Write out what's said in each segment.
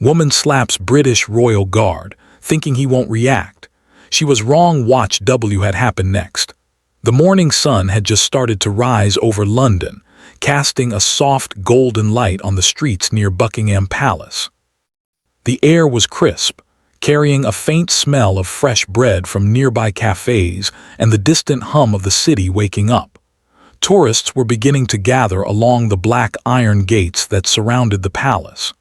Woman slaps British royal guard, thinking he won't react. She was wrong. Watch W had happened next. The morning sun had just started to rise over London, casting a soft golden light on the streets near Buckingham Palace. The air was crisp, carrying a faint smell of fresh bread from nearby cafes and the distant hum of the city waking up. Tourists were beginning to gather along the black iron gates that surrounded the palace.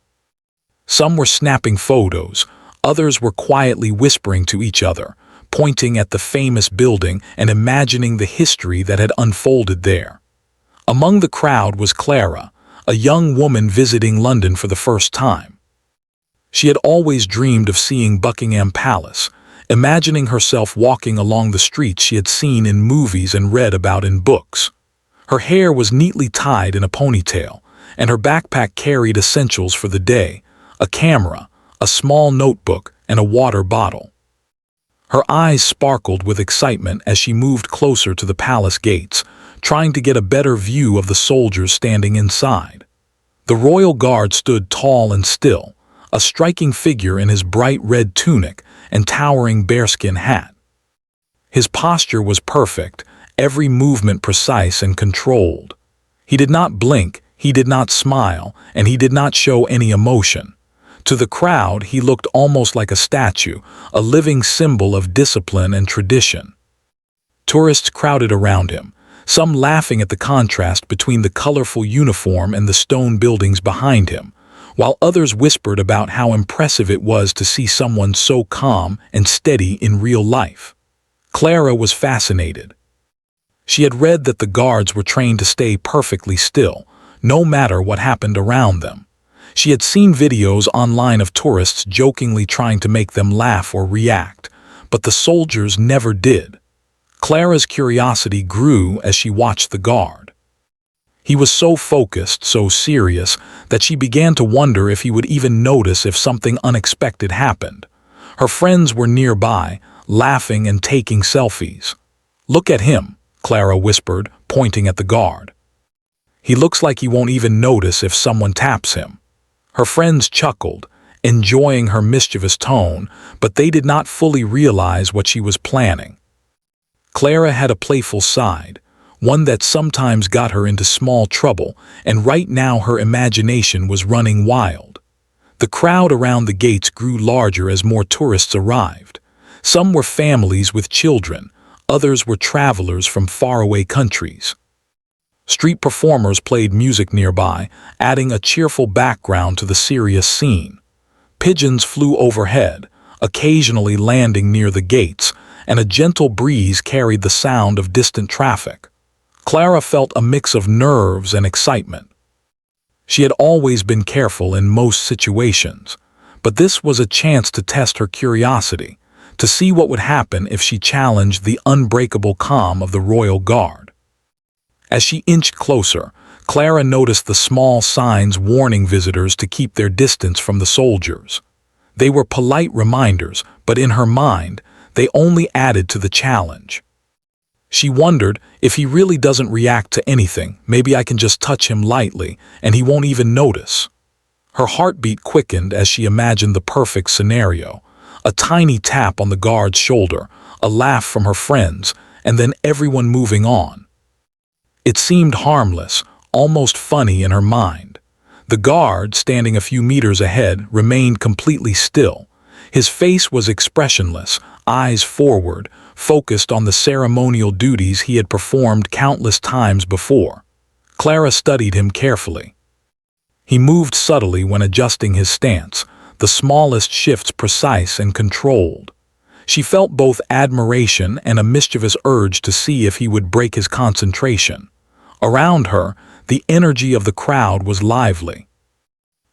Some were snapping photos, others were quietly whispering to each other, pointing at the famous building and imagining the history that had unfolded there. Among the crowd was Clara, a young woman visiting London for the first time. She had always dreamed of seeing Buckingham Palace, imagining herself walking along the streets she had seen in movies and read about in books. Her hair was neatly tied in a ponytail, and her backpack carried essentials for the day: a camera, a small notebook, and a water bottle. Her eyes sparkled with excitement as she moved closer to the palace gates, trying to get a better view of the soldiers standing inside. The royal guard stood tall and still, a striking figure in his bright red tunic and towering bearskin hat. His posture was perfect, every movement precise and controlled. He did not blink, he did not smile, and he did not show any emotion. To the crowd, he looked almost like a statue, a living symbol of discipline and tradition. Tourists crowded around him, some laughing at the contrast between the colorful uniform and the stone buildings behind him, while others whispered about how impressive it was to see someone so calm and steady in real life. Clara was fascinated. She had read that the guards were trained to stay perfectly still, no matter what happened around them. She had seen videos online of tourists jokingly trying to make them laugh or react, but the soldiers never did. Clara's curiosity grew as she watched the guard. He was so focused, so serious, that she began to wonder if he would even notice if something unexpected happened. Her friends were nearby, laughing and taking selfies. "Look at him," Clara whispered, pointing at the guard. "He looks like he won't even notice if someone taps him." Her friends chuckled, enjoying her mischievous tone, but they did not fully realize what she was planning. Clara had a playful side, one that sometimes got her into small trouble, and right now her imagination was running wild. The crowd around the gates grew larger as more tourists arrived. Some were families with children, others were travelers from faraway countries. Street performers played music nearby, adding a cheerful background to the serious scene. Pigeons flew overhead, occasionally landing near the gates, and a gentle breeze carried the sound of distant traffic. Clara felt a mix of nerves and excitement. She had always been careful in most situations, but this was a chance to test her curiosity, to see what would happen if she challenged the unbreakable calm of the royal guard. As she inched closer, Clara noticed the small signs warning visitors to keep their distance from the soldiers. They were polite reminders, but in her mind, they only added to the challenge. She wondered, if he really doesn't react to anything, maybe I can just touch him lightly, and he won't even notice. Her heartbeat quickened as she imagined the perfect scenario: a tiny tap on the guard's shoulder, a laugh from her friends, and then everyone moving on. It seemed harmless, almost funny in her mind. The guard, standing a few meters ahead, remained completely still. His face was expressionless, eyes forward, focused on the ceremonial duties he had performed countless times before. Clara studied him carefully. He moved subtly when adjusting his stance, the smallest shifts precise and controlled. She felt both admiration and a mischievous urge to see if he would break his concentration. Around her, the energy of the crowd was lively.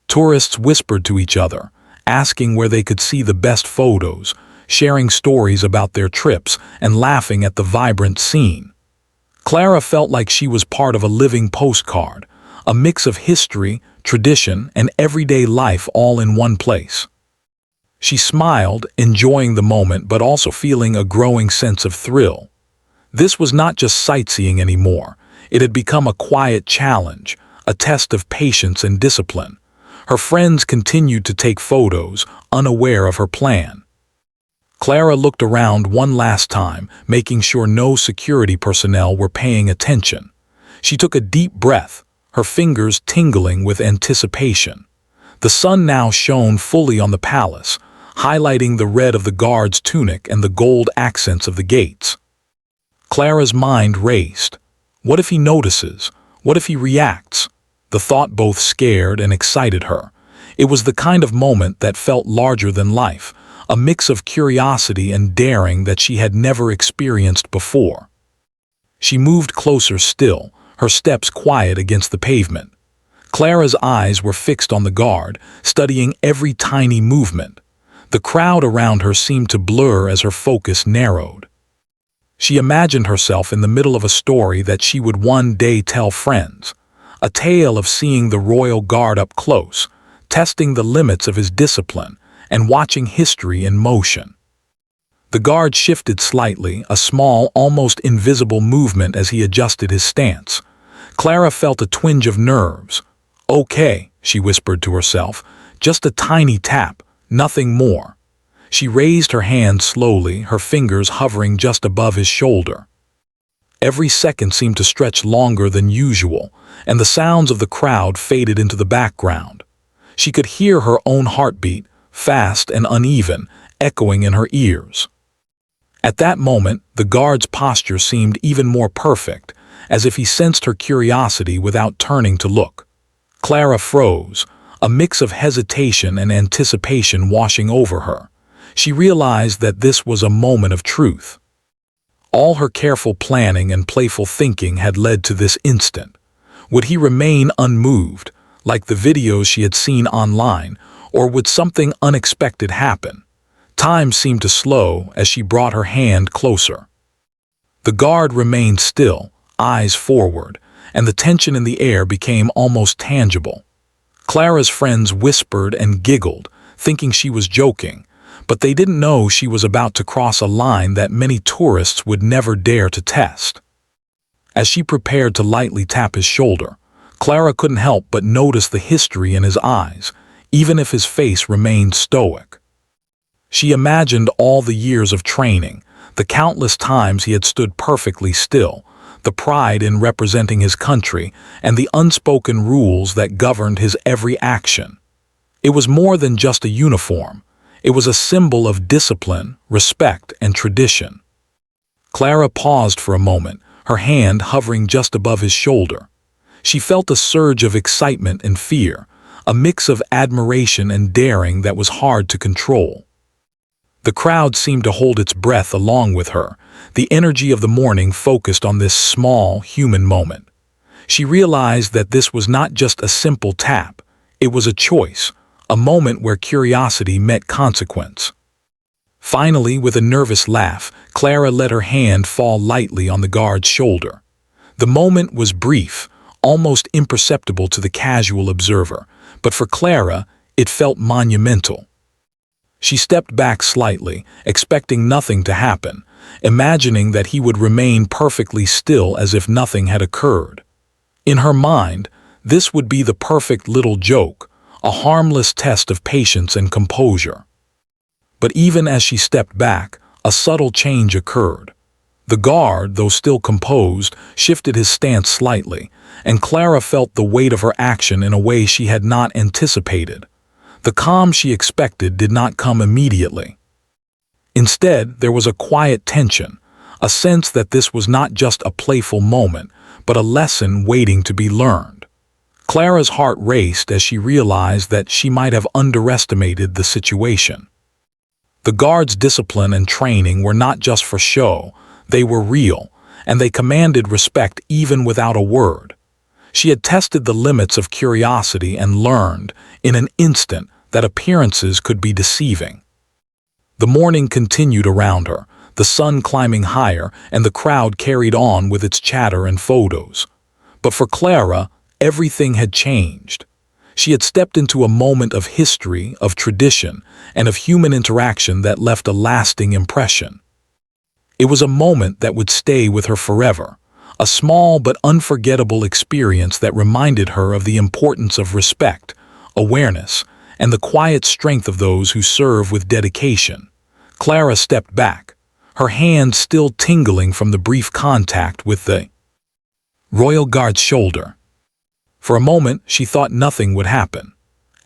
Tourists whispered to each other, asking where they could see the best photos, sharing stories about their trips, and laughing at the vibrant scene. Clara felt like she was part of a living postcard, a mix of history, tradition, and everyday life all in one place. She smiled, enjoying the moment but also feeling a growing sense of thrill. This was not just sightseeing anymore. It had become a quiet challenge, a test of patience and discipline. Her friends continued to take photos, unaware of her plan. Clara looked around one last time, making sure no security personnel were paying attention. She took a deep breath, her fingers tingling with anticipation. The sun now shone fully on the palace, highlighting the red of the guard's tunic and the gold accents of the gates. Clara's mind raced. What if he notices? What if he reacts? The thought both scared and excited her. It was the kind of moment that felt larger than life, a mix of curiosity and daring that she had never experienced before. She moved closer still, her steps quiet against the pavement. Clara's eyes were fixed on the guard, studying every tiny movement. The crowd around her seemed to blur as her focus narrowed. She imagined herself in the middle of a story that she would one day tell friends, a tale of seeing the royal guard up close, testing the limits of his discipline, and watching history in motion. The guard shifted slightly, a small, almost invisible movement as he adjusted his stance. Clara felt a twinge of nerves. "Okay," she whispered to herself, "just a tiny tap, nothing more." She raised her hand slowly, her fingers hovering just above his shoulder. Every second seemed to stretch longer than usual, and the sounds of the crowd faded into the background. She could hear her own heartbeat, fast and uneven, echoing in her ears. At that moment, the guard's posture seemed even more perfect, as if he sensed her curiosity without turning to look. Clara froze, a mix of hesitation and anticipation washing over her. She realized that this was a moment of truth. All her careful planning and playful thinking had led to this instant. Would he remain unmoved, like the videos she had seen online, or would something unexpected happen? Time seemed to slow as she brought her hand closer. The guard remained still, eyes forward, and the tension in the air became almost tangible. Clara's friends whispered and giggled, thinking she was joking, but they didn't know she was about to cross a line that many tourists would never dare to test. As she prepared to lightly tap his shoulder, Clara couldn't help but notice the history in his eyes, even if his face remained stoic. She imagined all the years of training, the countless times he had stood perfectly still, the pride in representing his country, and the unspoken rules that governed his every action. It was more than just a uniform. It was a symbol of discipline, respect, and tradition. Clara paused for a moment, her hand hovering just above his shoulder. She felt a surge of excitement and fear, a mix of admiration and daring that was hard to control. The crowd seemed to hold its breath along with her, the energy of the morning focused on this small, human moment. She realized that this was not just a simple tap, it was a choice, a moment where curiosity met consequence. Finally, with a nervous laugh, Clara let her hand fall lightly on the guard's shoulder. The moment was brief, almost imperceptible to the casual observer, but for Clara, it felt monumental. She stepped back slightly, expecting nothing to happen, imagining that he would remain perfectly still as if nothing had occurred. In her mind, this would be the perfect little joke, a harmless test of patience and composure. But even as she stepped back, a subtle change occurred. The guard, though still composed, shifted his stance slightly, and Clara felt the weight of her action in a way she had not anticipated. The calm she expected did not come immediately. Instead, there was a quiet tension, a sense that this was not just a playful moment, but a lesson waiting to be learned. Clara's heart raced as she realized that she might have underestimated the situation. The guard's discipline and training were not just for show, they were real, and they commanded respect even without a word. She had tested the limits of curiosity and learned, in an instant, that appearances could be deceiving. The morning continued around her, the sun climbing higher, and the crowd carried on with its chatter and photos. But for Clara, everything had changed. She had stepped into a moment of history, of tradition, and of human interaction that left a lasting impression. It was a moment that would stay with her forever, a small but unforgettable experience that reminded her of the importance of respect, awareness, and the quiet strength of those who serve with dedication. Clara stepped back, her hand still tingling from the brief contact with the royal guard's shoulder. For a moment, she thought nothing would happen.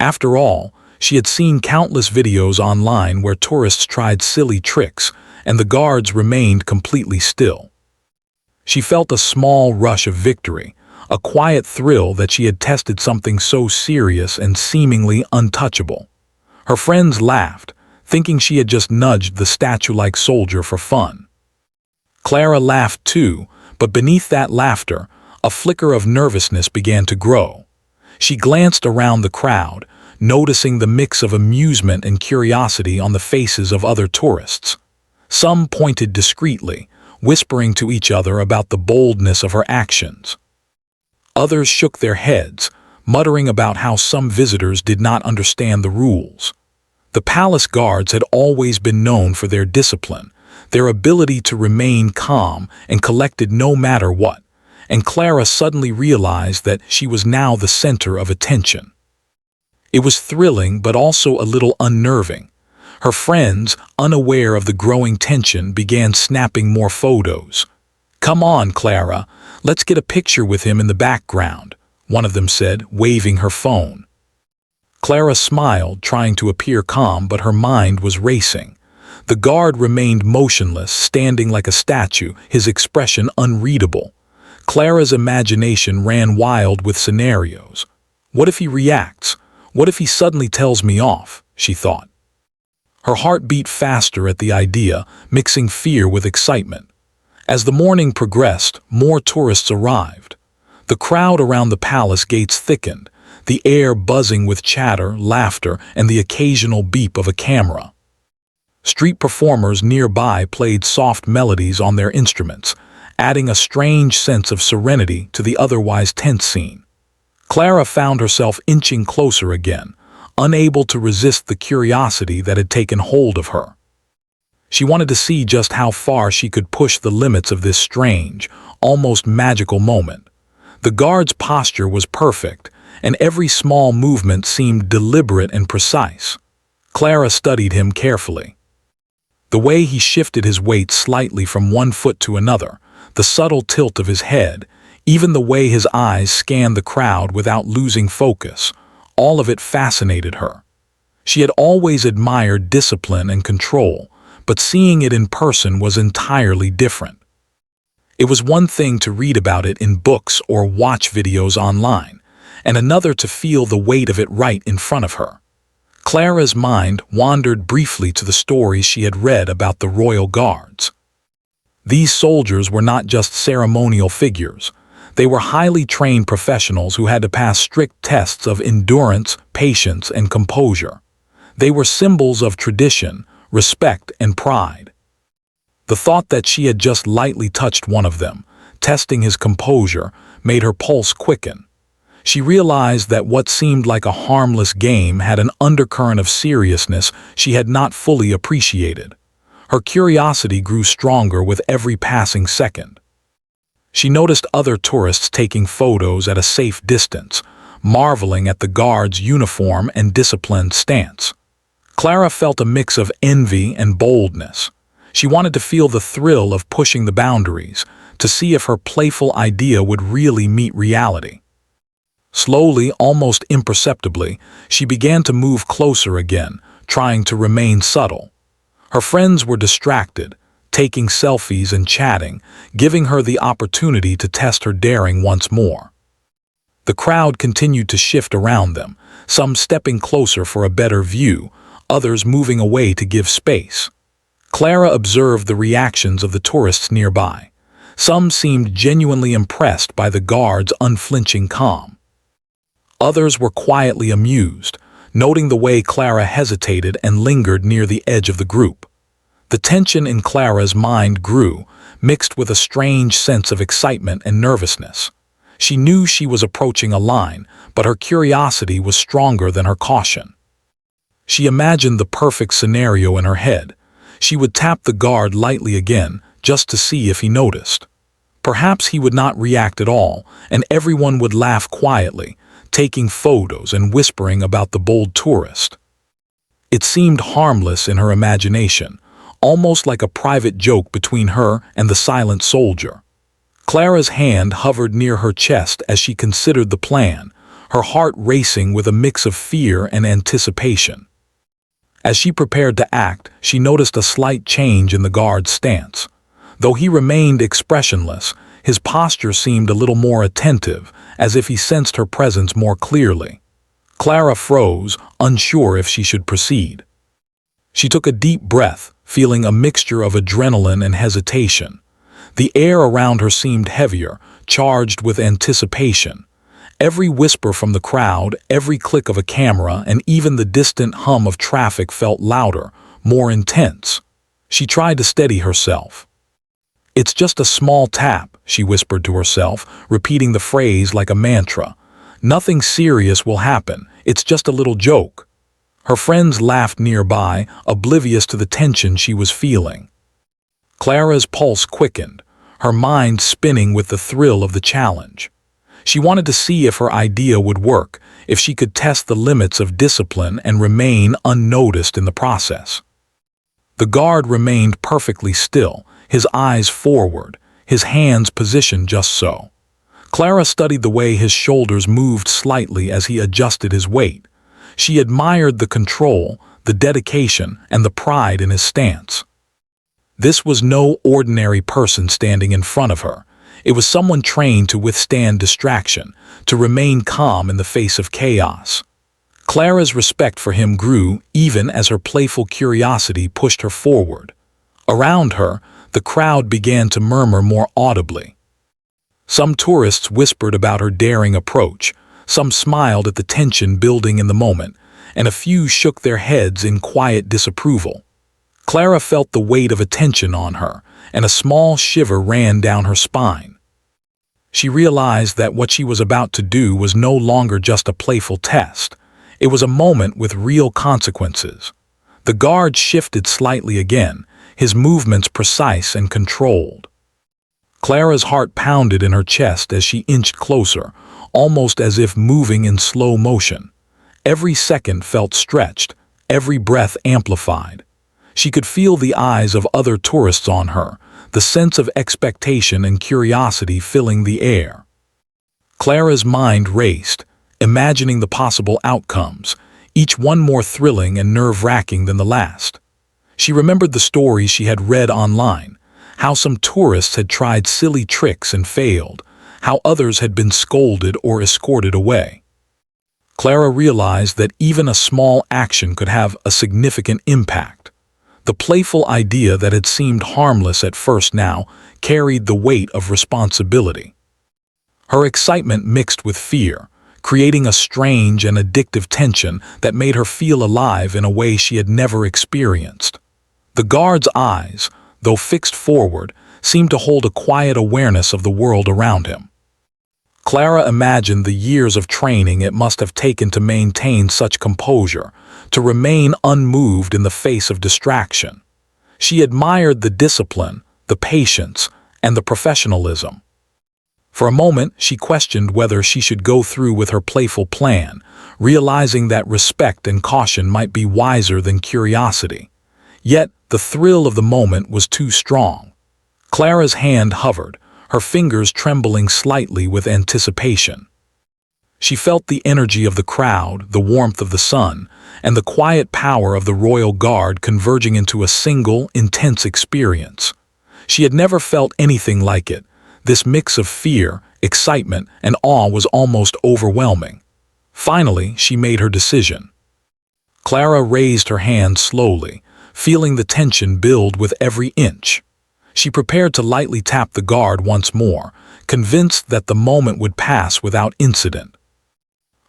After all, she had seen countless videos online where tourists tried silly tricks, and the guards remained completely still. She felt a small rush of victory, a quiet thrill that she had tested something so serious and seemingly untouchable. Her friends laughed, thinking she had just nudged the statue-like soldier for fun. Clara laughed too, but beneath that laughter, a flicker of nervousness began to grow. She glanced around the crowd, noticing the mix of amusement and curiosity on the faces of other tourists. Some pointed discreetly, whispering to each other about the boldness of her actions. Others shook their heads, muttering about how some visitors did not understand the rules. The palace guards had always been known for their discipline, their ability to remain calm and collected no matter what, and Clara suddenly realized that she was now the center of attention. It was thrilling but also a little unnerving. Her friends, unaware of the growing tension, began snapping more photos. "Come on, Clara, let's get a picture with him in the background," one of them said, waving her phone. Clara smiled, trying to appear calm, but her mind was racing. The guard remained motionless, standing like a statue, his expression unreadable. Clara's imagination ran wild with scenarios. What if he reacts? What if he suddenly tells me off? She thought. Her heart beat faster at the idea, mixing fear with excitement. As the morning progressed, more tourists arrived. The crowd around the palace gates thickened, the air buzzing with chatter, laughter, and the occasional beep of a camera. Street performers nearby played soft melodies on their instruments, adding a strange sense of serenity to the otherwise tense scene. Clara found herself inching closer again, unable to resist the curiosity that had taken hold of her. She wanted to see just how far she could push the limits of this strange, almost magical moment. The guard's posture was perfect, and every small movement seemed deliberate and precise. Clara studied him carefully. The way he shifted his weight slightly from one foot to another, the subtle tilt of his head, even the way his eyes scanned the crowd without losing focus, all of it fascinated her. She had always admired discipline and control, but seeing it in person was entirely different. It was one thing to read about it in books or watch videos online, and another to feel the weight of it right in front of her. Clara's mind wandered briefly to the stories she had read about the royal guards. These soldiers were not just ceremonial figures. They were highly trained professionals who had to pass strict tests of endurance, patience, and composure. They were symbols of tradition, respect, and pride. The thought that she had just lightly touched one of them, testing his composure, made her pulse quicken. She realized that what seemed like a harmless game had an undercurrent of seriousness she had not fully appreciated. Her curiosity grew stronger with every passing second. She noticed other tourists taking photos at a safe distance, marveling at the guard's uniform and disciplined stance. Clara felt a mix of envy and boldness. She wanted to feel the thrill of pushing the boundaries, to see if her playful idea would really meet reality. Slowly, almost imperceptibly, she began to move closer again, trying to remain subtle. Her friends were distracted, taking selfies and chatting, giving her the opportunity to test her daring once more. The crowd continued to shift around them, some stepping closer for a better view, others moving away to give space. Clara observed the reactions of the tourists nearby. Some seemed genuinely impressed by the guard's unflinching calm. Others were quietly amused, noting the way Clara hesitated and lingered near the edge of the group. The tension in Clara's mind grew, mixed with a strange sense of excitement and nervousness. She knew she was approaching a line, but her curiosity was stronger than her caution. She imagined the perfect scenario in her head. She would tap the guard lightly again, just to see if he noticed. Perhaps he would not react at all, and everyone would laugh quietly, taking photos and whispering about the bold tourist. It seemed harmless in her imagination, almost like a private joke between her and the silent soldier. Clara's hand hovered near her chest as she considered the plan, her heart racing with a mix of fear and anticipation. As she prepared to act, she noticed a slight change in the guard's stance. Though he remained expressionless, his posture seemed a little more attentive, as if he sensed her presence more clearly. Clara froze, unsure if she should proceed. She took a deep breath, feeling a mixture of adrenaline and hesitation. The air around her seemed heavier, charged with anticipation. Every whisper from the crowd, every click of a camera, and even the distant hum of traffic felt louder, more intense. She tried to steady herself. "It's just a small tap," she whispered to herself, repeating the phrase like a mantra. "Nothing serious will happen, it's just a little joke." Her friends laughed nearby, oblivious to the tension she was feeling. Clara's pulse quickened, her mind spinning with the thrill of the challenge. She wanted to see if her idea would work, if she could test the limits of discipline and remain unnoticed in the process. The guard remained perfectly still, his eyes forward, his hands positioned just so. Clara studied the way his shoulders moved slightly as he adjusted his weight. She admired the control, the dedication, and the pride in his stance. This was no ordinary person standing in front of her. It was someone trained to withstand distraction, to remain calm in the face of chaos. Clara's respect for him grew even as her playful curiosity pushed her forward. Around her, the crowd began to murmur more audibly. Some tourists whispered about her daring approach, some smiled at the tension building in the moment, and a few shook their heads in quiet disapproval. Clara felt the weight of attention on her, and a small shiver ran down her spine. She realized that what she was about to do was no longer just a playful test. It was a moment with real consequences. The guard shifted slightly again, his movements precise and controlled. Clara's heart pounded in her chest as she inched closer, almost as if moving in slow motion. Every second felt stretched, every breath amplified. She could feel the eyes of other tourists on her, the sense of expectation and curiosity filling the air. Clara's mind raced, imagining the possible outcomes, each one more thrilling and nerve-wracking than the last. She remembered the stories she had read online, how some tourists had tried silly tricks and failed, how others had been scolded or escorted away. Clara realized that even a small action could have a significant impact. The playful idea that had seemed harmless at first now carried the weight of responsibility. Her excitement mixed with fear, creating a strange and addictive tension that made her feel alive in a way she had never experienced. The guard's eyes, though fixed forward, seemed to hold a quiet awareness of the world around him. Clara imagined the years of training it must have taken to maintain such composure, to remain unmoved in the face of distraction. She admired the discipline, the patience, and the professionalism. For a moment, she questioned whether she should go through with her playful plan, realizing that respect and caution might be wiser than curiosity. Yet, the thrill of the moment was too strong. Clara's hand hovered, her fingers trembling slightly with anticipation. She felt the energy of the crowd, the warmth of the sun, and the quiet power of the royal guard converging into a single, intense experience. She had never felt anything like it. This mix of fear, excitement, and awe was almost overwhelming. Finally, she made her decision. Clara raised her hand slowly, feeling the tension build with every inch. She prepared to lightly tap the guard once more, convinced that the moment would pass without incident.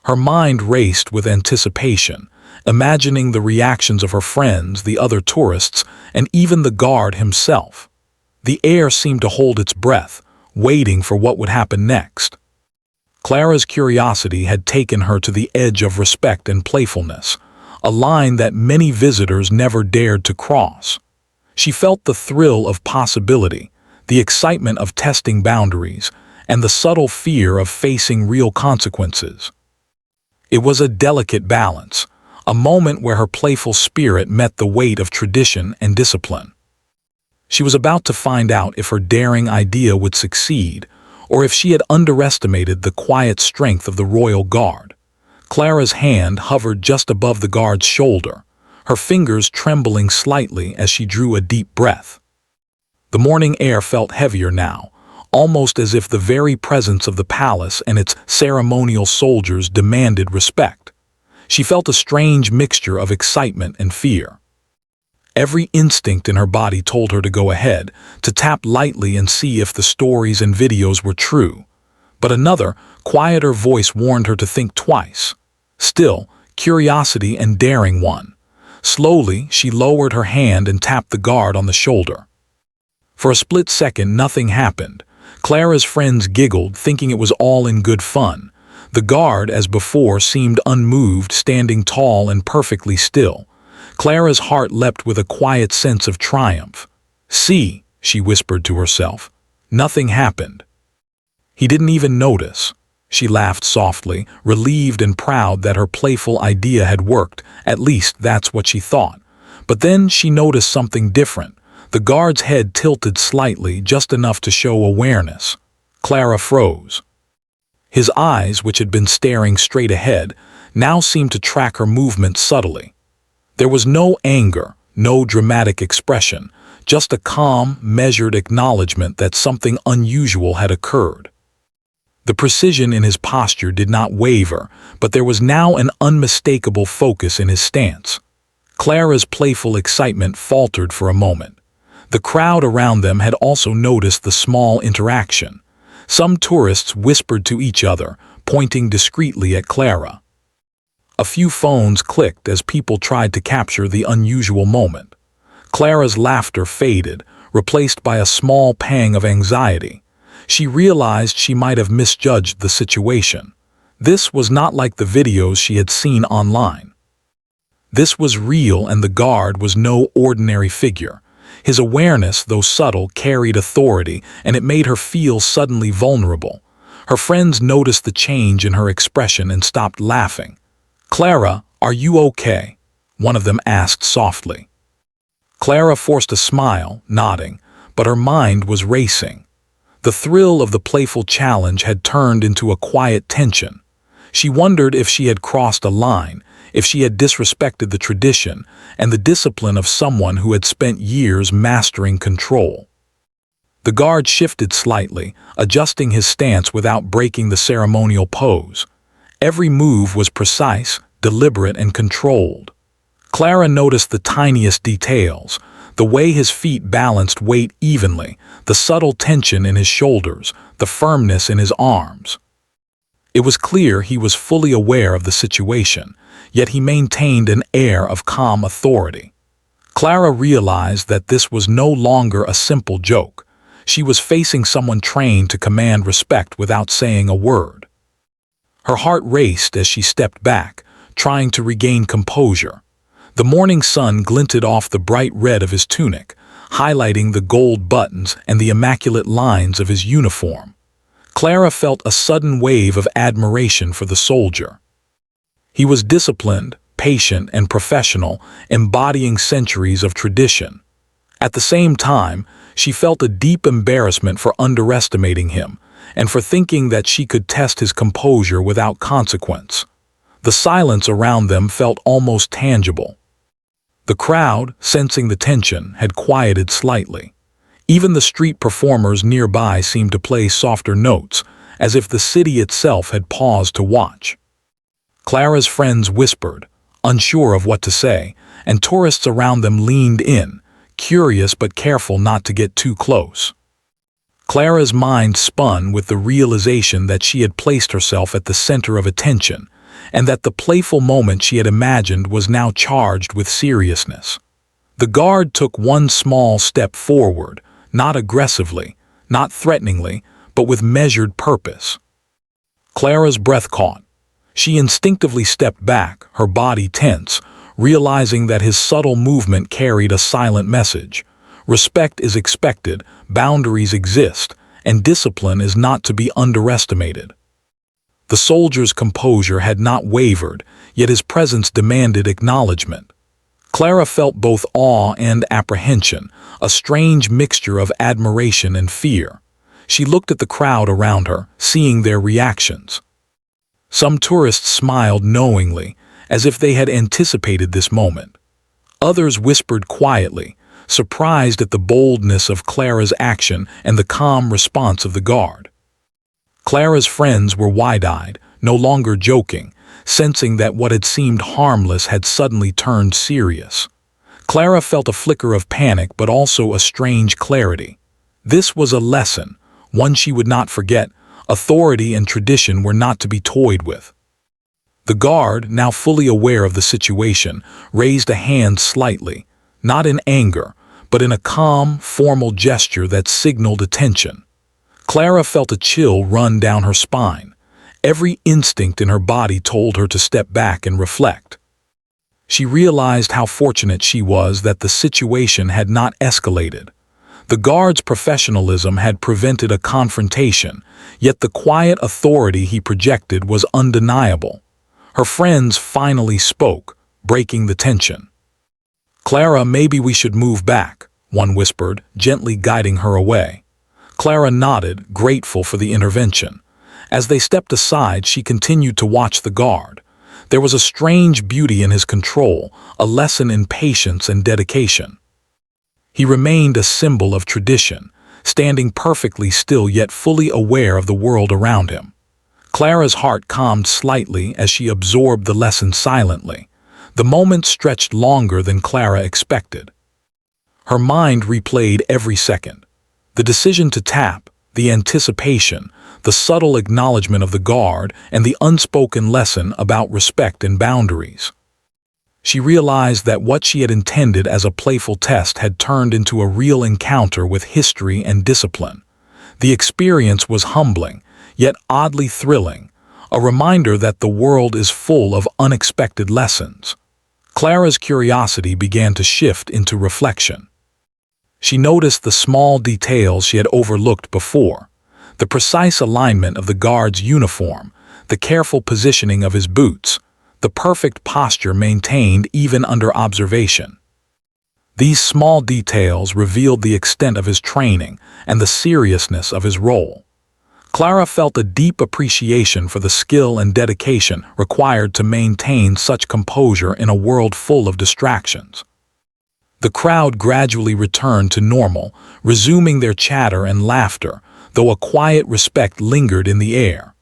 Her mind raced with anticipation, imagining the reactions of her friends, the other tourists, and even the guard himself. The air seemed to hold its breath, waiting for what would happen next. Clara's curiosity had taken her to the edge of respect and playfulness, a line that many visitors never dared to cross. She felt the thrill of possibility, the excitement of testing boundaries, and the subtle fear of facing real consequences. It was a delicate balance, a moment where her playful spirit met the weight of tradition and discipline. She was about to find out if her daring idea would succeed, or if she had underestimated the quiet strength of the royal guard. Clara's hand hovered just above the guard's shoulder, her fingers trembling slightly as she drew a deep breath. The morning air felt heavier now, almost as if the very presence of the palace and its ceremonial soldiers demanded respect. She felt a strange mixture of excitement and fear. Every instinct in her body told her to go ahead, to tap lightly and see if the stories and videos were true. But another, quieter voice warned her to think twice. Still, curiosity and daring won. Slowly, she lowered her hand and tapped the guard on the shoulder. For a split second, nothing happened. Clara's friends giggled, thinking it was all in good fun. The guard, as before, seemed unmoved, standing tall and perfectly still. Clara's heart leapt with a quiet sense of triumph. "See," she whispered to herself. Nothing happened. He didn't even notice. She laughed softly, relieved and proud that her playful idea had worked. At least that's what she thought. But then she noticed something different. The guard's head tilted slightly, just enough to show awareness. Clara froze. His eyes, which had been staring straight ahead, now seemed to track her movements subtly. There was no anger, no dramatic expression, just a calm, measured acknowledgement that something unusual had occurred. The precision in his posture did not waver, but there was now an unmistakable focus in his stance. Clara's playful excitement faltered for a moment. The crowd around them had also noticed the small interaction. Some tourists whispered to each other, pointing discreetly at Clara. A few phones clicked as people tried to capture the unusual moment. Clara's laughter faded, replaced by a small pang of anxiety. She realized she might have misjudged the situation. This was not like the videos she had seen online. This was real, and the guard was no ordinary figure. His awareness, though subtle, carried authority, and it made her feel suddenly vulnerable. Her friends noticed the change in her expression and stopped laughing. "Clara, are you okay?" one of them asked softly. Clara forced a smile, nodding, but her mind was racing. The thrill of the playful challenge had turned into a quiet tension. She wondered if she had crossed a line, if she had disrespected the tradition and the discipline of someone who had spent years mastering control. The guard shifted slightly, adjusting his stance without breaking the ceremonial pose. Every move was precise, deliberate, and controlled. Clara noticed the tiniest details, the way his feet balanced weight evenly, the subtle tension in his shoulders, the firmness in his arms. It was clear he was fully aware of the situation, yet he maintained an air of calm authority. Clara realized that this was no longer a simple joke. She was facing someone trained to command respect without saying a word. Her heart raced as she stepped back, trying to regain composure. The morning sun glinted off the bright red of his tunic, highlighting the gold buttons and the immaculate lines of his uniform. Clara felt a sudden wave of admiration for the soldier. He was disciplined, patient, and professional, embodying centuries of tradition. At the same time, she felt a deep embarrassment for underestimating him, and for thinking that she could test his composure without consequence. The silence around them felt almost tangible. The crowd, sensing the tension, had quieted slightly. Even the street performers nearby seemed to play softer notes, as if the city itself had paused to watch. Clara's friends whispered, unsure of what to say, and tourists around them leaned in, curious but careful not to get too close. Clara's mind spun with the realization that she had placed herself at the center of attention, and that the playful moment she had imagined was now charged with seriousness. The guard took one small step forward, not aggressively, not threateningly, but with measured purpose. Clara's breath caught. She instinctively stepped back, her body tense, realizing that his subtle movement carried a silent message. Respect is expected, boundaries exist, and discipline is not to be underestimated. The soldier's composure had not wavered, yet his presence demanded acknowledgement. Clara felt both awe and apprehension, a strange mixture of admiration and fear. She looked at the crowd around her, seeing their reactions. Some tourists smiled knowingly, as if they had anticipated this moment. Others whispered quietly, surprised at the boldness of Clara's action and the calm response of the guard. Clara's friends were wide-eyed, no longer joking, sensing that what had seemed harmless had suddenly turned serious. Clara felt a flicker of panic but also a strange clarity. This was a lesson, one she would not forget. Authority and tradition were not to be toyed with. The guard, now fully aware of the situation, raised a hand slightly, not in anger, but in a calm, formal gesture that signaled attention. Clara felt a chill run down her spine. Every instinct in her body told her to step back and reflect. She realized how fortunate she was that the situation had not escalated. The guard's professionalism had prevented a confrontation, yet the quiet authority he projected was undeniable. Her friends finally spoke, breaking the tension. "Clara, maybe we should move back," one whispered, gently guiding her away. Clara nodded, grateful for the intervention. As they stepped aside, she continued to watch the guard. There was a strange beauty in his control, a lesson in patience and dedication. He remained a symbol of tradition, standing perfectly still yet fully aware of the world around him. Clara's heart calmed slightly as she absorbed the lesson silently. The moment stretched longer than Clara expected. Her mind replayed every second. The decision to tap, the anticipation, the subtle acknowledgement of the guard, and the unspoken lesson about respect and boundaries. She realized that what she had intended as a playful test had turned into a real encounter with history and discipline. The experience was humbling, yet oddly thrilling, a reminder that the world is full of unexpected lessons. Clara's curiosity began to shift into reflection. She noticed the small details she had overlooked before: the precise alignment of the guard's uniform, the careful positioning of his boots, the perfect posture maintained even under observation. These small details revealed the extent of his training and the seriousness of his role. Clara felt a deep appreciation for the skill and dedication required to maintain such composure in a world full of distractions. The crowd gradually returned to normal, resuming their chatter and laughter, though a quiet respect lingered in the air.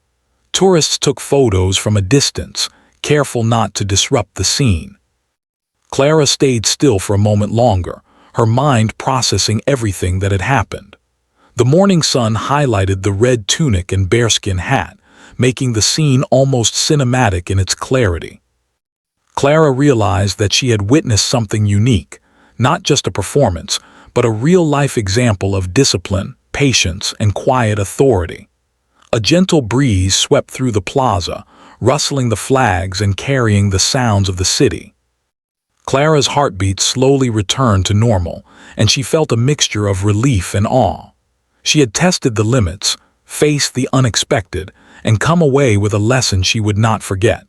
Tourists took photos from a distance, careful not to disrupt the scene. Clara stayed still for a moment longer, her mind processing everything that had happened. The morning sun highlighted the red tunic and bearskin hat, making the scene almost cinematic in its clarity. Clara realized that she had witnessed something unique, not just a performance, but a real-life example of discipline, patience, and quiet authority. A gentle breeze swept through the plaza, rustling the flags and carrying the sounds of the city. Clara's heartbeat slowly returned to normal, and she felt a mixture of relief and awe. She had tested the limits, faced the unexpected, and come away with a lesson she would not forget.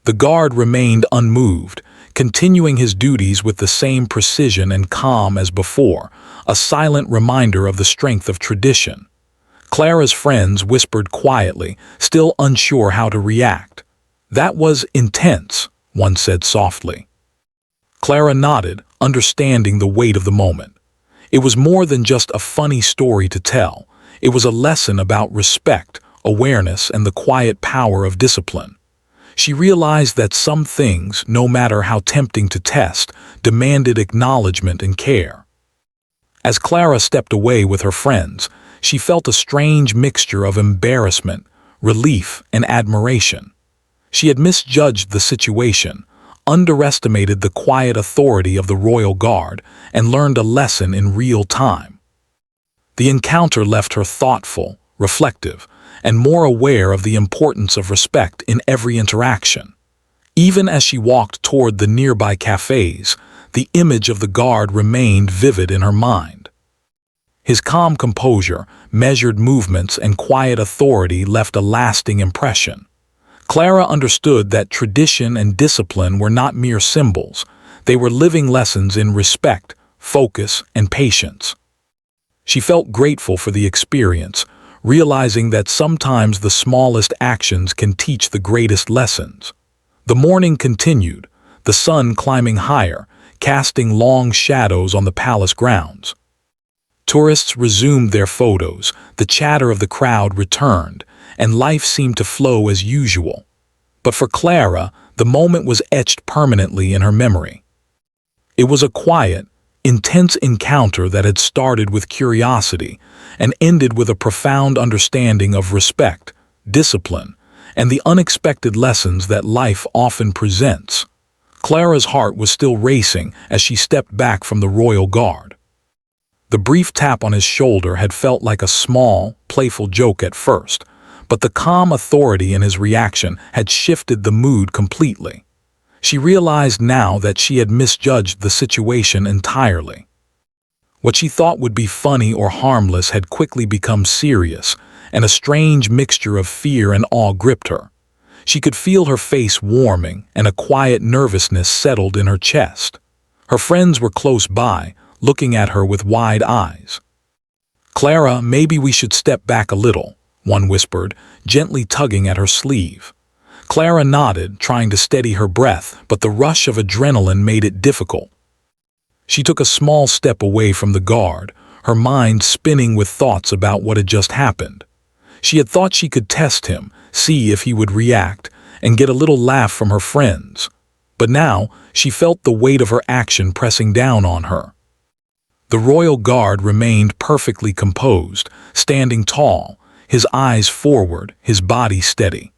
The guard remained unmoved, continuing his duties with the same precision and calm as before, a silent reminder of the strength of tradition. Clara's friends whispered quietly, still unsure how to react. "That was intense," one said softly. Clara nodded, understanding the weight of the moment. It was more than just a funny story to tell. It was a lesson about respect, awareness, and the quiet power of discipline. She realized that some things, no matter how tempting to test, demanded acknowledgement and care. As Clara stepped away with her friends, she felt a strange mixture of embarrassment, relief, and admiration. She had misjudged the situation, underestimated the quiet authority of the royal guard, and learned a lesson in real time. The encounter left her thoughtful, reflective, and more aware of the importance of respect in every interaction. Even as she walked toward the nearby cafes, the image of the guard remained vivid in her mind. His calm composure, measured movements, and quiet authority left a lasting impression. Clara understood that tradition and discipline were not mere symbols. They were living lessons in respect, focus, and patience. She felt grateful for the experience, realizing that sometimes the smallest actions can teach the greatest lessons. The morning continued, the sun climbing higher, casting long shadows on the palace grounds. Tourists resumed their photos, the chatter of the crowd returned, and life seemed to flow as usual. But for Clara, the moment was etched permanently in her memory. It was a quiet, intense encounter that had started with curiosity and ended with a profound understanding of respect, discipline, and the unexpected lessons that life often presents. Clara's heart was still racing as she stepped back from the royal guard. The brief tap on his shoulder had felt like a small, playful joke at first, but the calm authority in his reaction had shifted the mood completely. She realized now that she had misjudged the situation entirely. What she thought would be funny or harmless had quickly become serious, and a strange mixture of fear and awe gripped her. She could feel her face warming, and a quiet nervousness settled in her chest. Her friends were close by, looking at her with wide eyes. "Clara, maybe we should step back a little," one whispered, gently tugging at her sleeve. Clara nodded, trying to steady her breath, but the rush of adrenaline made it difficult. She took a small step away from the guard, her mind spinning with thoughts about what had just happened. She had thought she could test him, see if he would react, and get a little laugh from her friends. But now she felt the weight of her action pressing down on her. The royal guard remained perfectly composed, standing tall, his eyes forward, his body steady.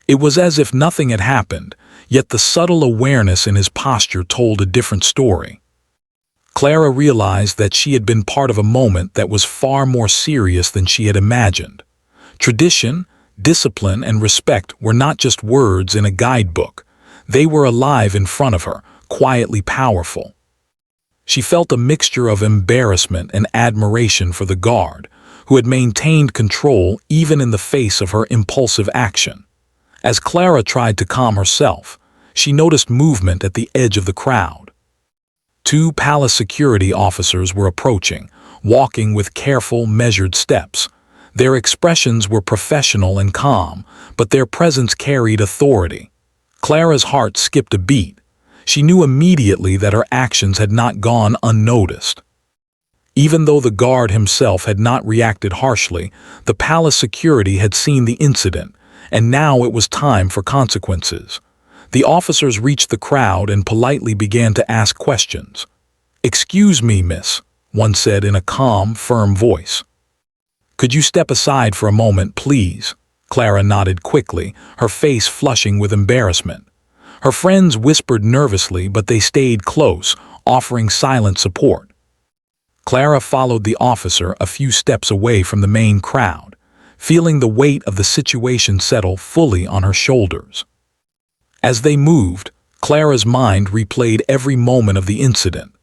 It was as if nothing had happened, yet the subtle awareness in his posture told a different story. Clara realized that she had been part of a moment that was far more serious than she had imagined. Tradition, discipline, and respect were not just words in a guidebook. They were alive in front of her, quietly powerful. She felt a mixture of embarrassment and admiration for the guard, who had maintained control even in the face of her impulsive action. As Clara tried to calm herself, she noticed movement at the edge of the crowd. Two palace security officers were approaching, walking with careful, measured steps. Their expressions were professional and calm, but their presence carried authority. Clara's heart skipped a beat. She knew immediately that her actions had not gone unnoticed. Even though the guard himself had not reacted harshly, the palace security had seen the incident, and now it was time for consequences. The officers reached the crowd and politely began to ask questions. "Excuse me, miss," one said in a calm, firm voice. "Could you step aside for a moment, please?" Clara nodded quickly, her face flushing with embarrassment. Her friends whispered nervously, but they stayed close, offering silent support. Clara followed the officer a few steps away from the main crowd, feeling the weight of the situation settle fully on her shoulders. As they moved, Clara's mind replayed every moment of the incident.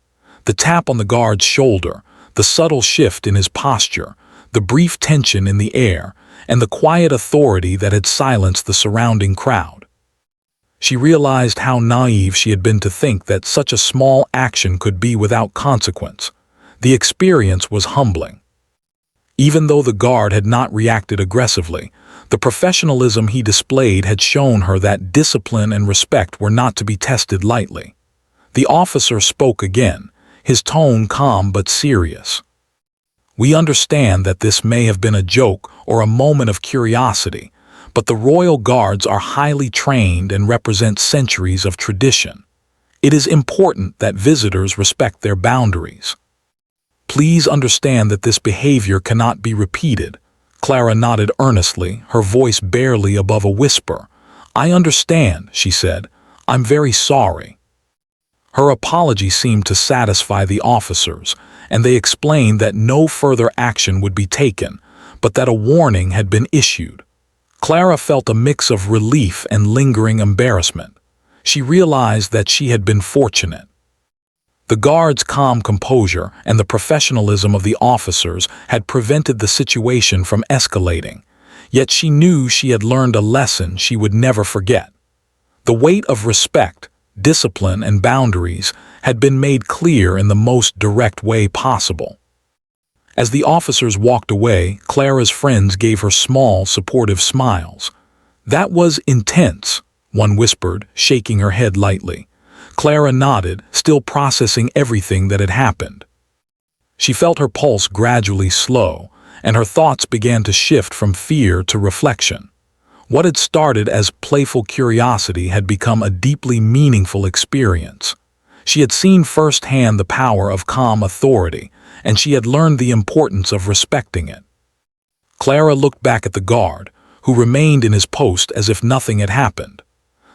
The tap on the guard's shoulder, the subtle shift in his posture, the brief tension in the air, and the quiet authority that had silenced the surrounding crowd. She realized how naive she had been to think that such a small action could be without consequence. The experience was humbling. Even though the guard had not reacted aggressively, the professionalism he displayed had shown her that discipline and respect were not to be tested lightly. The officer spoke again, his tone calm but serious. "We understand that this may have been a joke or a moment of curiosity, but the royal guards are highly trained and represent centuries of tradition. It is important that visitors respect their boundaries. Please understand that this behavior cannot be repeated." Clara nodded earnestly, her voice barely above a whisper. "I understand," she said. "I'm very sorry." Her apology seemed to satisfy the officers, and they explained that no further action would be taken, but that a warning had been issued. Clara felt a mix of relief and lingering embarrassment. She realized that she had been fortunate. The guards' calm composure and the professionalism of the officers had prevented the situation from escalating, yet she knew she had learned a lesson she would never forget. The weight of respect, discipline, and boundaries had been made clear in the most direct way possible. As the officers walked away, Clara's friends gave her small, supportive smiles. "That was intense," one whispered, shaking her head lightly. Clara nodded, still processing everything that had happened. She felt her pulse gradually slow, and her thoughts began to shift from fear to reflection. What had started as playful curiosity had become a deeply meaningful experience. She had seen firsthand the power of calm authority, and she had learned the importance of respecting it. Clara looked back at the guard, who remained in his post as if nothing had happened.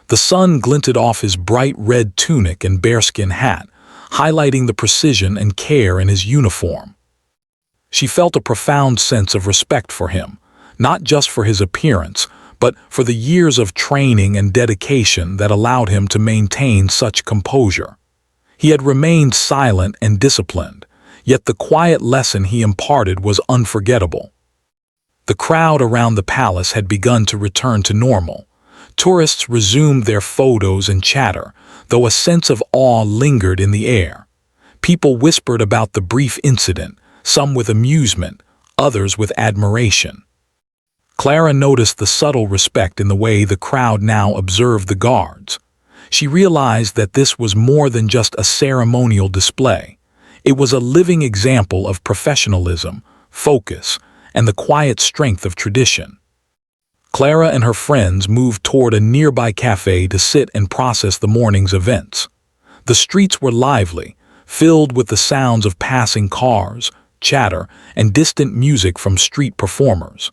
The sun glinted off his bright red tunic and bearskin hat, highlighting the precision and care in his uniform. She felt a profound sense of respect for him, not just for his appearance, but for the years of training and dedication that allowed him to maintain such composure. He had remained silent and disciplined, yet the quiet lesson he imparted was unforgettable. The crowd around the palace had begun to return to normal. Tourists resumed their photos and chatter, though a sense of awe lingered in the air. People whispered about the brief incident, some with amusement, others with admiration. Clara noticed the subtle respect in the way the crowd now observed the guards. She realized that this was more than just a ceremonial display. It was a living example of professionalism, focus, and the quiet strength of tradition. Clara and her friends moved toward a nearby cafe to sit and process the morning's events. The streets were lively, filled with the sounds of passing cars, chatter, and distant music from street performers.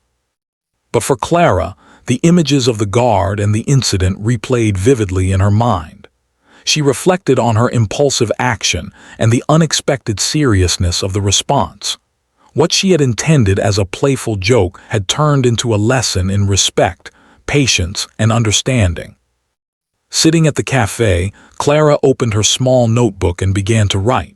But for Clara, the images of the guard and the incident replayed vividly in her mind. She reflected on her impulsive action and the unexpected seriousness of the response. What she had intended as a playful joke had turned into a lesson in respect, patience, and understanding. Sitting at the cafe, Clara opened her small notebook and began to write.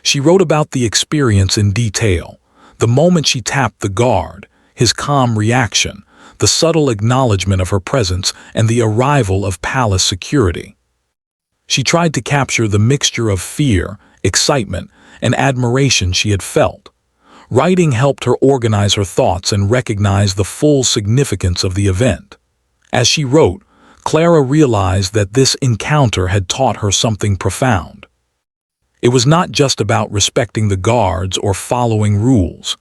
She wrote about the experience in detail, the moment she tapped the guard, his calm reaction, the subtle acknowledgement of her presence, and the arrival of palace security. She tried to capture the mixture of fear, excitement, and admiration she had felt. Writing helped her organize her thoughts and recognize the full significance of the event. As she wrote, Clara realized that this encounter had taught her something profound. It was not just about respecting the guards or following rules.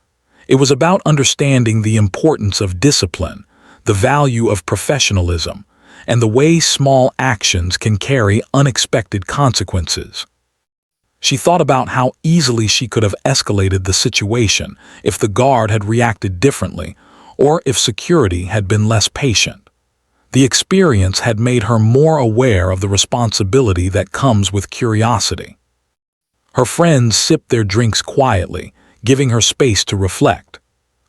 It was about understanding the importance of discipline, the value of professionalism, and the way small actions can carry unexpected consequences. She thought about how easily she could have escalated the situation if the guard had reacted differently, or if security had been less patient. The experience had made her more aware of the responsibility that comes with curiosity. Her friends sipped their drinks quietly, giving her space to reflect.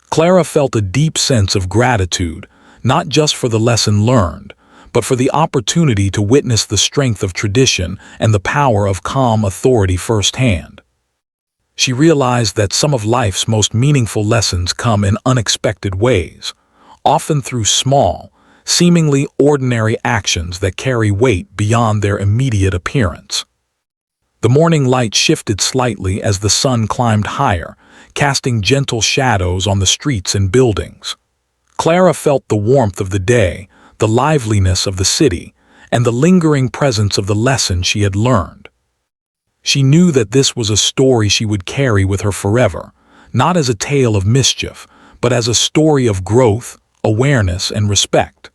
Clara felt a deep sense of gratitude, not just for the lesson learned, but for the opportunity to witness the strength of tradition and the power of calm authority firsthand. She realized that some of life's most meaningful lessons come in unexpected ways, often through small, seemingly ordinary actions that carry weight beyond their immediate appearance. The morning light shifted slightly as the sun climbed higher, casting gentle shadows on the streets and buildings. Clara felt the warmth of the day, the liveliness of the city, and the lingering presence of the lesson she had learned. She knew that this was a story she would carry with her forever, not as a tale of mischief, but as a story of growth, awareness, and respect.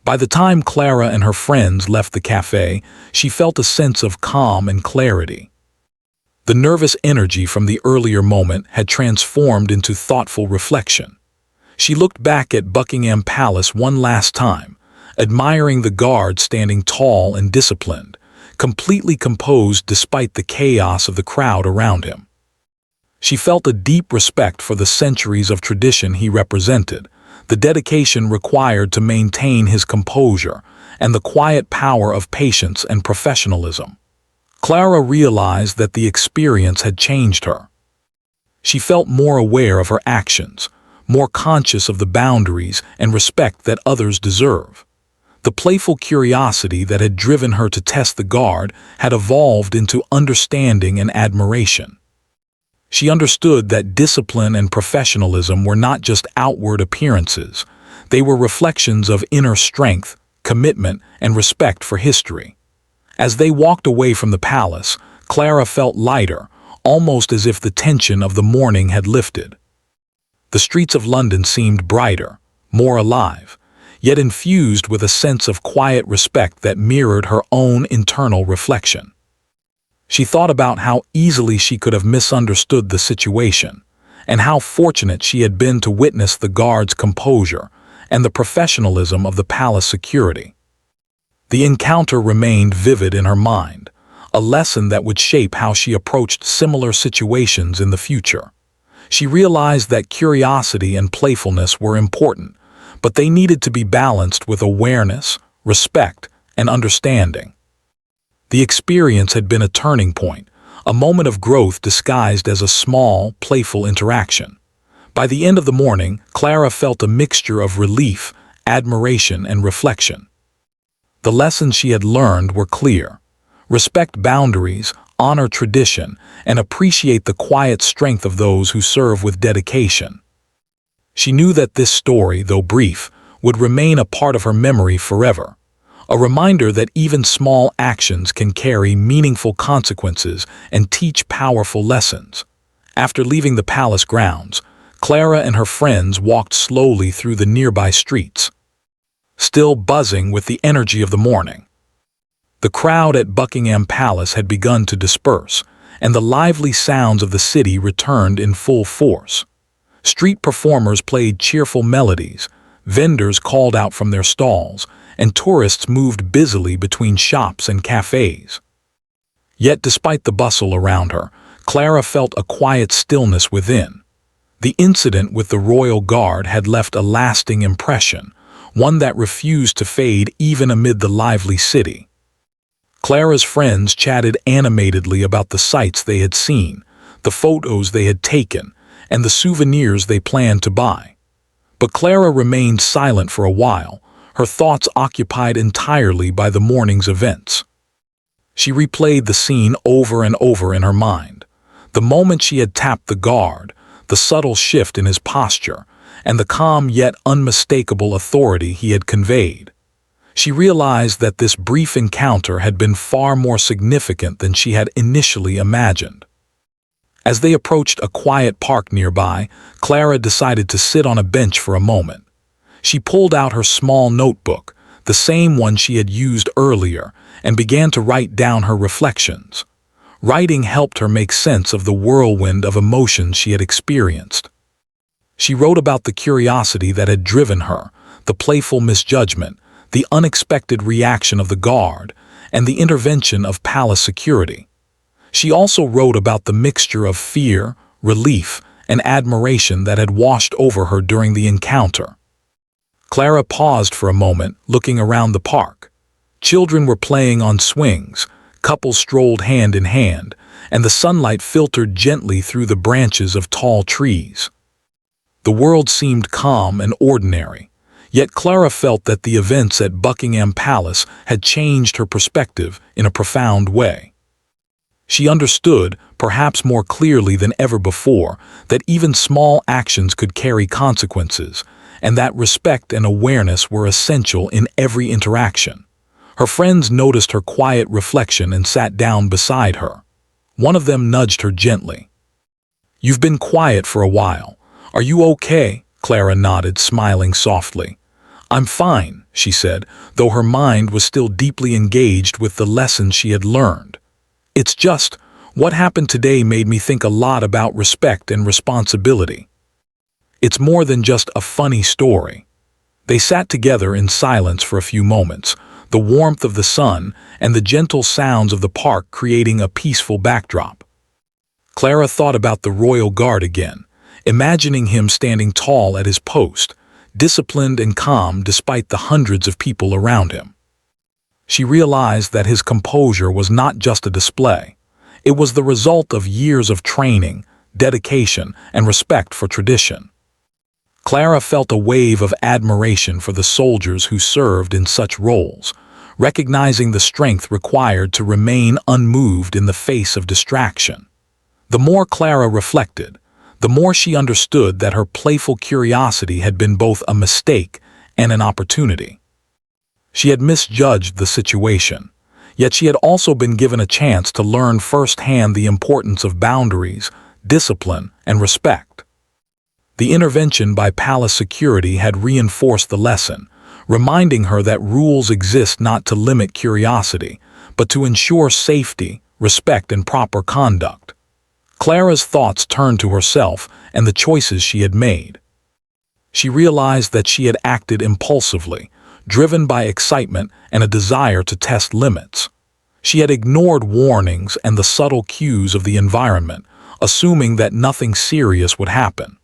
By the time Clara and her friends left the cafe, she felt a sense of calm and clarity. The nervous energy from the earlier moment had transformed into thoughtful reflection. She looked back at Buckingham Palace one last time, admiring the guard standing tall and disciplined, completely composed despite the chaos of the crowd around him. She felt a deep respect for the centuries of tradition he represented, the dedication required to maintain his composure, and the quiet power of patience and professionalism. Clara realized that the experience had changed her. She felt more aware of her actions, more conscious of the boundaries and respect that others deserve. The playful curiosity that had driven her to test the guard had evolved into understanding and admiration. She understood that discipline and professionalism were not just outward appearances. They were reflections of inner strength, commitment, and respect for history. As they walked away from the palace, Clara felt lighter, almost as if the tension of the morning had lifted. The streets of London seemed brighter, more alive, yet infused with a sense of quiet respect that mirrored her own internal reflection. She thought about how easily she could have misunderstood the situation, and how fortunate she had been to witness the guard's composure and the professionalism of the palace security. The encounter remained vivid in her mind, a lesson that would shape how she approached similar situations in the future. She realized that curiosity and playfulness were important, but they needed to be balanced with awareness, respect, and understanding. The experience had been a turning point, a moment of growth disguised as a small, playful interaction. By the end of the morning, Clara felt a mixture of relief, admiration, and reflection. The lessons she had learned were clear. Respect boundaries, honor tradition, and appreciate the quiet strength of those who serve with dedication. She knew that this story, though brief, would remain a part of her memory forever, a reminder that even small actions can carry meaningful consequences and teach powerful lessons. After leaving the palace grounds, Clara and her friends walked slowly through the nearby streets, still buzzing with the energy of the morning. The crowd at Buckingham Palace had begun to disperse, and the lively sounds of the city returned in full force. Street performers played cheerful melodies, vendors called out from their stalls, and tourists moved busily between shops and cafes. Yet despite the bustle around her, Clara felt a quiet stillness within. The incident with the royal guard had left a lasting impression, one that refused to fade even amid the lively city. Clara's friends chatted animatedly about the sights they had seen, the photos they had taken, and the souvenirs they planned to buy. But Clara remained silent for a while, her thoughts occupied entirely by the morning's events. She replayed the scene over and over in her mind. The moment she had tapped the guard, the subtle shift in his posture, and the calm yet unmistakable authority he had conveyed. She realized that this brief encounter had been far more significant than she had initially imagined. As they approached a quiet park nearby, Clara decided to sit on a bench for a moment. She pulled out her small notebook, the same one she had used earlier, and began to write down her reflections. Writing helped her make sense of the whirlwind of emotions she had experienced. She wrote about the curiosity that had driven her, the playful misjudgment, the unexpected reaction of the guard, and the intervention of palace security. She also wrote about the mixture of fear, relief, and admiration that had washed over her during the encounter. Clara paused for a moment, looking around the park. Children were playing on swings, couples strolled hand in hand, and the sunlight filtered gently through the branches of tall trees. The world seemed calm and ordinary, yet Clara felt that the events at Buckingham Palace had changed her perspective in a profound way. She understood, perhaps more clearly than ever before, that even small actions could carry consequences, and that respect and awareness were essential in every interaction. Her friends noticed her quiet reflection and sat down beside her. One of them nudged her gently. "You've been quiet for a while. Are you okay?" Clara nodded, smiling softly. "I'm fine," she said, though her mind was still deeply engaged with the lessons she had learned. "It's just, what happened today made me think a lot about respect and responsibility. It's more than just a funny story." They sat together in silence for a few moments, the warmth of the sun and the gentle sounds of the park creating a peaceful backdrop. Clara thought about the royal guard again, imagining him standing tall at his post, disciplined and calm despite the hundreds of people around him. She realized that his composure was not just a display. It was the result of years of training, dedication, and respect for tradition. Clara felt a wave of admiration for the soldiers who served in such roles, recognizing the strength required to remain unmoved in the face of distraction. The more Clara reflected, the more she understood that her playful curiosity had been both a mistake and an opportunity. She had misjudged the situation, yet she had also been given a chance to learn firsthand the importance of boundaries, discipline, and respect. The intervention by palace security had reinforced the lesson, reminding her that rules exist not to limit curiosity, but to ensure safety, respect, and proper conduct. Clara's thoughts turned to herself and the choices she had made. She realized that she had acted impulsively, driven by excitement and a desire to test limits. She had ignored warnings and the subtle cues of the environment, assuming that nothing serious would happen.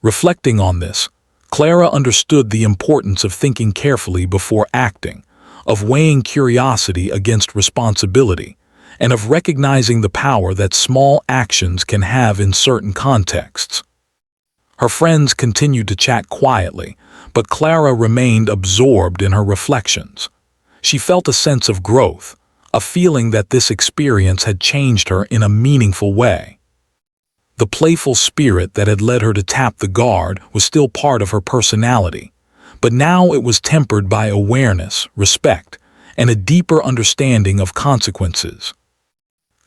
Reflecting on this, Clara understood the importance of thinking carefully before acting, of weighing curiosity against responsibility, and of recognizing the power that small actions can have in certain contexts. Her friends continued to chat quietly, but Clara remained absorbed in her reflections. She felt a sense of growth, a feeling that this experience had changed her in a meaningful way. The playful spirit that had led her to tap the guard was still part of her personality, but now it was tempered by awareness, respect, and a deeper understanding of consequences.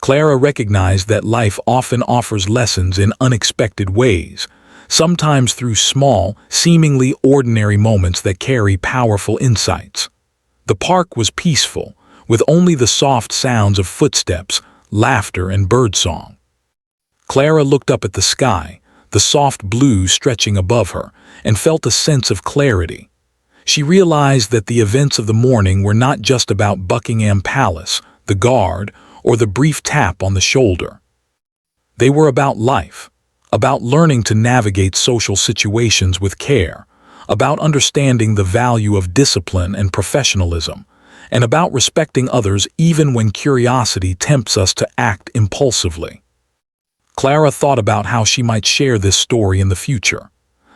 Clara recognized that life often offers lessons in unexpected ways, sometimes through small, seemingly ordinary moments that carry powerful insights. The park was peaceful, with only the soft sounds of footsteps, laughter, and birdsong. Clara looked up at the sky, the soft blue stretching above her, and felt a sense of clarity. She realized that the events of the morning were not just about Buckingham Palace, the guard, or the brief tap on the shoulder. They were about life, about learning to navigate social situations with care, about understanding the value of discipline and professionalism, and about respecting others even when curiosity tempts us to act impulsively. Clara thought about how she might share this story in the future,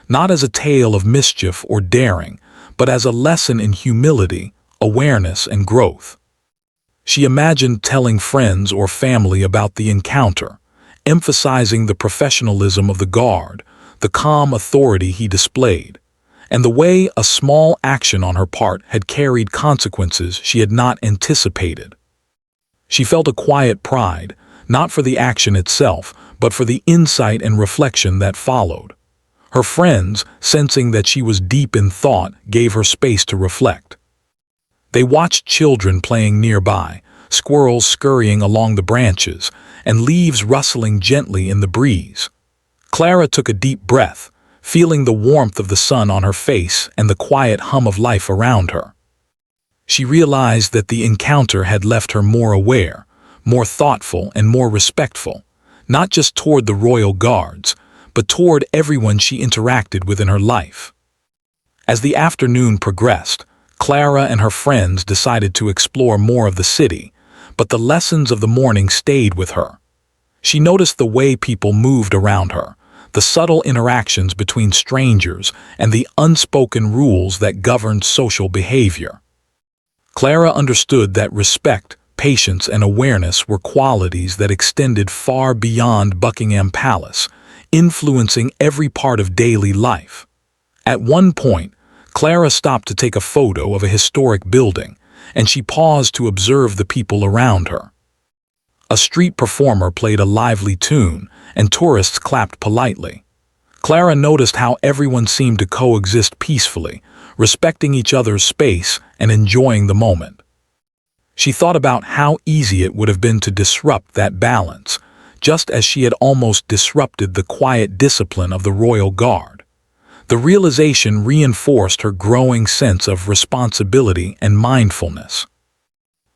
not as a tale of mischief or daring, but as a lesson in humility, awareness, and growth. She imagined telling friends or family about the encounter, emphasizing the professionalism of the guard, the calm authority he displayed, and the way a small action on her part had carried consequences she had not anticipated. She felt a quiet pride, not for the action itself, but for the insight and reflection that followed. Her friends, sensing that she was deep in thought, gave her space to reflect. They watched children playing nearby, squirrels scurrying along the branches, and leaves rustling gently in the breeze. Clara took a deep breath, feeling the warmth of the sun on her face and the quiet hum of life around her. She realized that the encounter had left her more aware, more thoughtful, and more respectful, not just toward the royal guards, but toward everyone she interacted with in her life. As the afternoon progressed, Clara and her friends decided to explore more of the city, but the lessons of the morning stayed with her. She noticed the way people moved around her, the subtle interactions between strangers, and the unspoken rules that governed social behavior. Clara understood that respect, patience, and awareness were qualities that extended far beyond Buckingham Palace, influencing every part of daily life. At one point, Clara stopped to take a photo of a historic building, and she paused to observe the people around her. A street performer played a lively tune, and tourists clapped politely. Clara noticed how everyone seemed to coexist peacefully, respecting each other's space and enjoying the moment. She thought about how easy it would have been to disrupt that balance, just as she had almost disrupted the quiet discipline of the royal guard. The realization reinforced her growing sense of responsibility and mindfulness.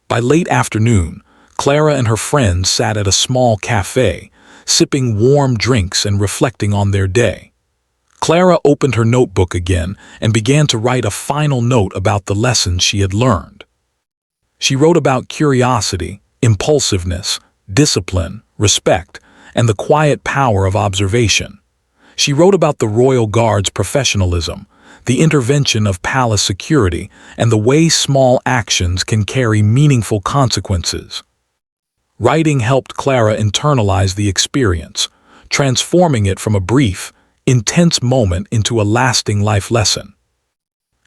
By late afternoon, Clara and her friends sat at a small cafe, sipping warm drinks and reflecting on their day. Clara opened her notebook again and began to write a final note about the lessons she had learned. She wrote about curiosity, impulsiveness, discipline, respect, and the quiet power of observation. She wrote about the royal guard's professionalism, the intervention of palace security, and the way small actions can carry meaningful consequences. Writing helped Clara internalize the experience, transforming it from a brief, intense moment into a lasting life lesson.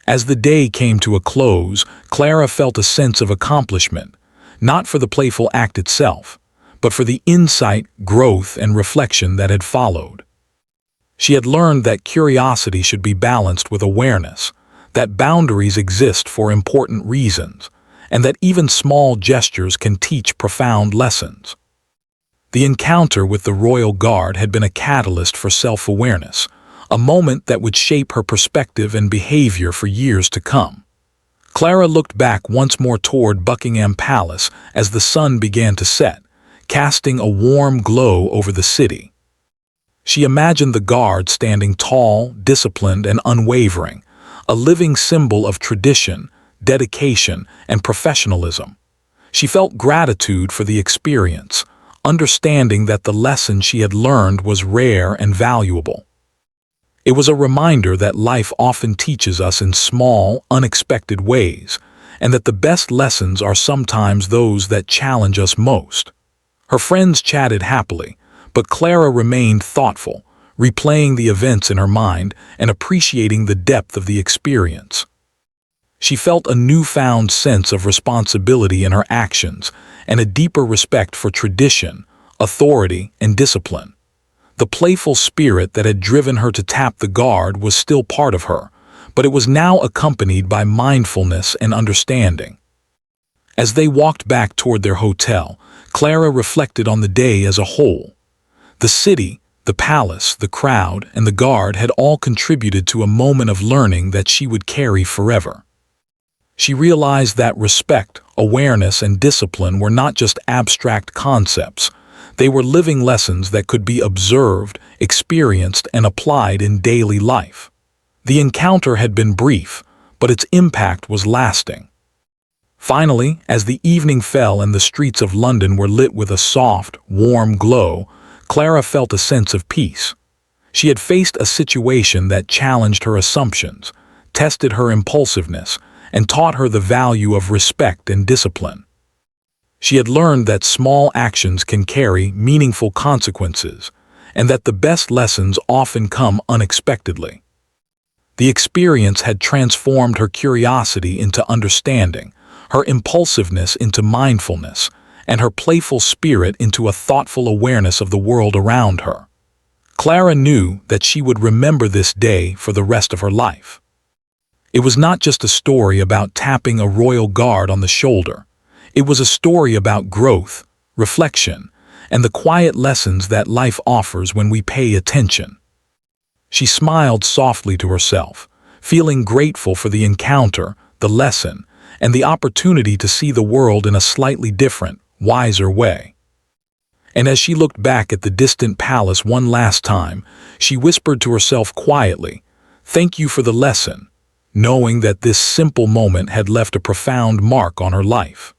As the day came to a close, Clara felt a sense of accomplishment, not for the playful act itself, but for the insight, growth, and reflection that had followed. She had learned that curiosity should be balanced with awareness, that boundaries exist for important reasons, and that even small gestures can teach profound lessons. The encounter with the royal guard had been a catalyst for self-awareness, a moment that would shape her perspective and behavior for years to come. Clara looked back once more toward Buckingham Palace as the sun began to set, casting a warm glow over the city. She imagined the guard standing tall, disciplined, and unwavering, a living symbol of tradition, dedication, and professionalism. She felt gratitude for the experience, understanding that the lesson she had learned was rare and valuable. It was a reminder that life often teaches us in small, unexpected ways, and that the best lessons are sometimes those that challenge us most. Her friends chatted happily, but Clara remained thoughtful, replaying the events in her mind and appreciating the depth of the experience. She felt a newfound sense of responsibility in her actions and a deeper respect for tradition, authority, and discipline. The playful spirit that had driven her to tap the guard was still part of her, but it was now accompanied by mindfulness and understanding. As they walked back toward their hotel, Clara reflected on the day as a whole. The city, the palace, the crowd, and the guard had all contributed to a moment of learning that she would carry forever. She realized that respect, awareness, and discipline were not just abstract concepts. They were living lessons that could be observed, experienced, and applied in daily life. The encounter had been brief, but its impact was lasting. Finally, as the evening fell and the streets of London were lit with a soft, warm glow, Clara felt a sense of peace. She had faced a situation that challenged her assumptions, tested her impulsiveness, and taught her the value of respect and discipline. She had learned that small actions can carry meaningful consequences, and that the best lessons often come unexpectedly. The experience had transformed her curiosity into understanding, her impulsiveness into mindfulness, and her playful spirit into a thoughtful awareness of the world around her. Clara knew that she would remember this day for the rest of her life. It was not just a story about tapping a royal guard on the shoulder. It was a story about growth, reflection, and the quiet lessons that life offers when we pay attention. She smiled softly to herself, feeling grateful for the encounter, the lesson, and the opportunity to see the world in a slightly different, wiser way. And as she looked back at the distant palace one last time, she whispered to herself quietly, "Thank you for the lesson," knowing that this simple moment had left a profound mark on her life.